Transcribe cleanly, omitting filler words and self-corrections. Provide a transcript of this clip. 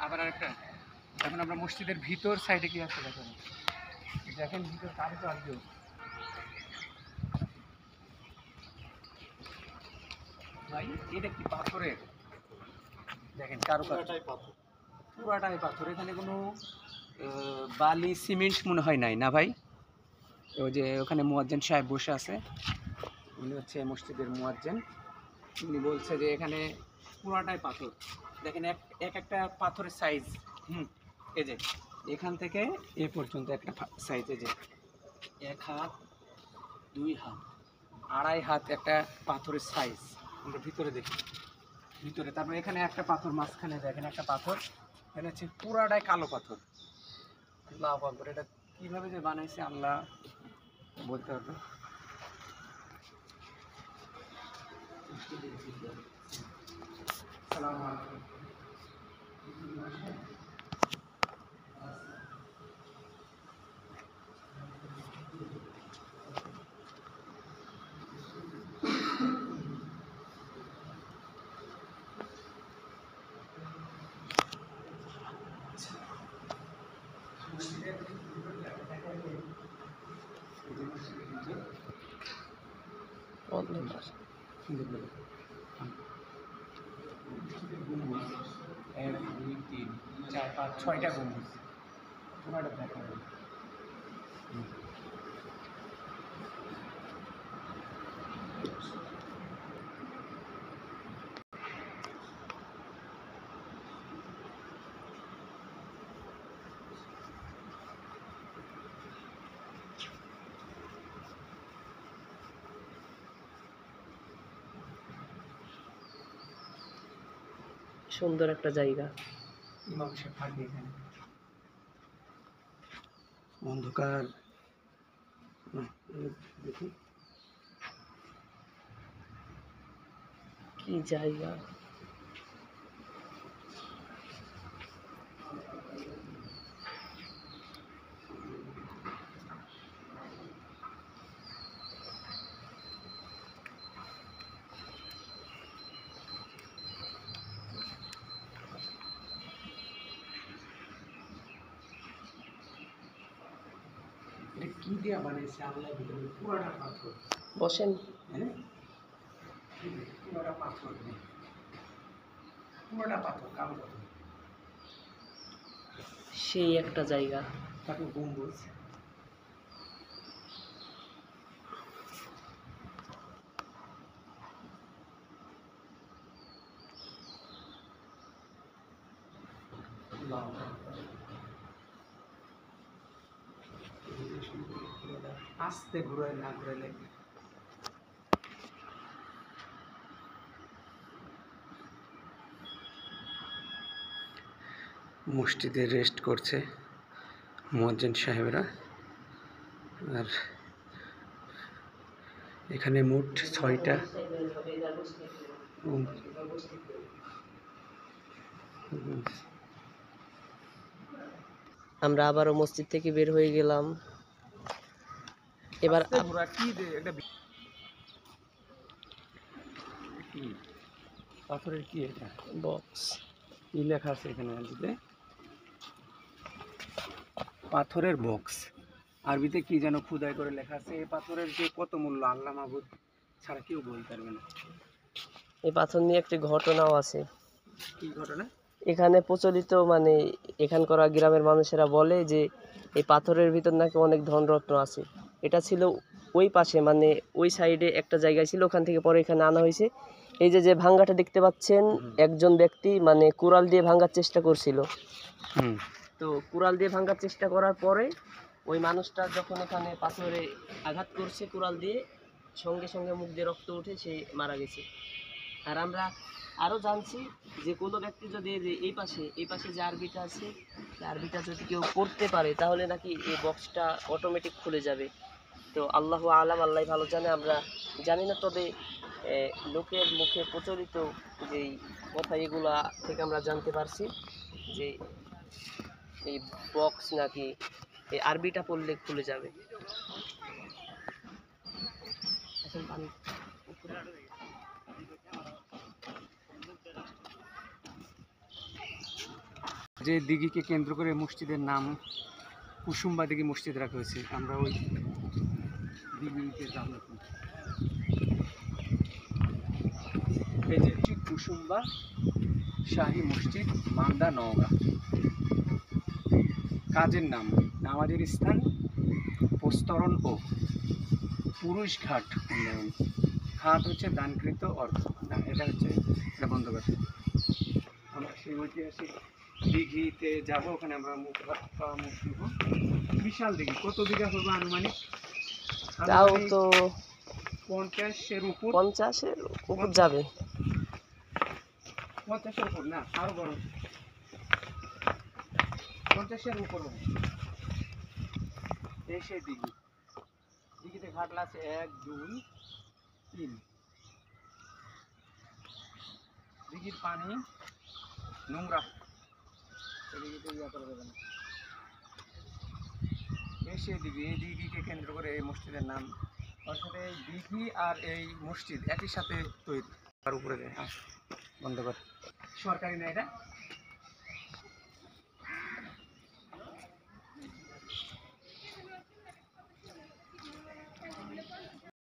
আবার আরেকটা, এখন আমরা মসজিদের ভিতর সাইডে কি আছে দেখেন, দেখেন ভিতর কারুকার্য ভাই, এটা কি পাথরের, দেখেন কারুকার্য পুরাটাই পাথর। এখানে কোনো বালি সিমেন্ট মনে হয় নাই না ভাই। ওই যে ওখানে মুয়াজ্জিন সাহেব বসে আছে, উনি হচ্ছে মসজিদের মুয়াজ্জিন। উনি বলছে যে এখানে পুরাটাই পাথর। দেখেন এক একটা পাথরের সাইজ, এই যে এখান থেকে এ পর্যন্ত একটা সাইজ, এই যে 1 হাত 2 হাত 2.5 হাত একটা পাথরের সাইজ। আমরা ভিতরে দেখি, ভিতরে তারপরে এখানে একটা পাথর মাঝখানে, দেখেন একটা পাথর, এটা হচ্ছে পুরাটাই কালো পাথর। আল্লাহু আকবার, এটা কীভাবে যে বানাইছে আল্লাহ বলতে হবে। আসসালামু আলাইকুম। এক দুই তিন চার পাঁচ ছয়টা গম্বুজ পুরোটা দেখা যাবে। সুন্দর একটা জায়গা। ইমাম সাহেব থাকে এখানে, অন্ধকার। দেখি কি জায়গা, এটা কি দিয়ে বানিয়েছে আল্লাহ, পুরাটা পাথর। বসেন। হ্যাঁ, পুরাটা পাথর, পুরাটা পাথর, কালো পাথর। সেই একটা জায়গা। তারপর গম্বুজ, আস্তে ঘুরে না ঘুরাইলে। মসজিদে রেস্ট করছে মুয়াজ্জিন সাহেবরা। আর এখানে মোট 6টা আমরা আবারও মসজিদ থেকে বের হয়ে গেলাম। এবার পাথরের কি এটা, বক্স, কি লেখা আছে এখানে? পাথরের বক্স, আরবিতে কি যেন খোদাই করে লেখা আছে। এই পাথরের যে কত মূল্য আল্লাহ মাহবুদ ছাড়া কেউ বলতে পারবে না। এই পাথর নিয়ে একটি ঘটনাও আছে। কি ঘটনা? এখানে প্রচলিত মানে এখানকার গ্রামের মানুষেরা বলে যে এই পাথরের ভিতর নাকি অনেক ধনরত্ন আছে। এটা ছিল ওই পাশে, মানে ওই সাইডে একটা জায়গায় ছিল, ওখান থেকে পরে এখানে আনা হয়েছে। এই যে যে ভাঙ্গাটা দেখতে পাচ্ছেন, একজন ব্যক্তি মানে কুড়াল দিয়ে ভাঙার চেষ্টা করছিল। তো কুড়াল দিয়ে ভাঙার চেষ্টা করার পরে ওই মানুষটা যখন এখানে পাথরে আঘাত করছে কুড়াল দিয়ে, সঙ্গে সঙ্গে মুখ দিয়ে রক্ত উঠে সে মারা গেছে। আর আমরা আরও জানছি যে কোনো ব্যক্তি যদি এই পাশে যে আরবিটা আছে, আরবিটা যদি কেউ পড়তে পারে তাহলে নাকি এই বক্সটা অটোমেটিক খুলে যাবে। তো আল্লাহু আলাম, আল্লাহ ভালো জানে, আমরা জানি না। তবে লোকের মুখে প্রচলিত যেই কথা, এগুলা থেকে আমরা জানতে পারছি যে এই বক্স নাকি এই আরবিটা পড়লে খুলে যাবে। এখন পানি যে দিঘিকে কেন্দ্র করে মসজিদের নাম কুসুম্বা দিঘি মসজিদ রাখা হয়েছে। আমরা ওই দিঘিতে যাব এখন। এই যে কুসুম্বা শাহী মসজিদ, মান্দা, নওগাঁ। কাজের নাম নামাজের স্থান, প্রস্তরণ ও পুরুষ ঘাট উন্নয়ন। ঘাট হচ্ছে দানকৃত অর্থ, না এটা হচ্ছে এটা বন্ধ করতে। আমরা সেই ঐতিহাসিক দিঘিতে যাবো, ওখানে আমরা মুখ দিব। বিশাল দিঘি, কত বিঘা করবো আনুমানিক? তাও তো 50-এর উপর। 50-এর উপর যাবে। 50-এর উপর না, আরো বড়, 50-এর উপর হবে। এই সেই দিঘি, দিঘিতে ঘাটলা আছে 1, 2, 3। দিঘির পানি নোংরা, দিঘিতে ইয়া করা যাবে না। এই সেই দিঘি, এই দিঘিকে কেন্দ্র করে এই মসজিদের নাম। অর্থাৎ এই দিঘি আর এই মসজিদ একই সাথে তৈরি। তার উপরে বন্ধ কর, সরকারি না এটা।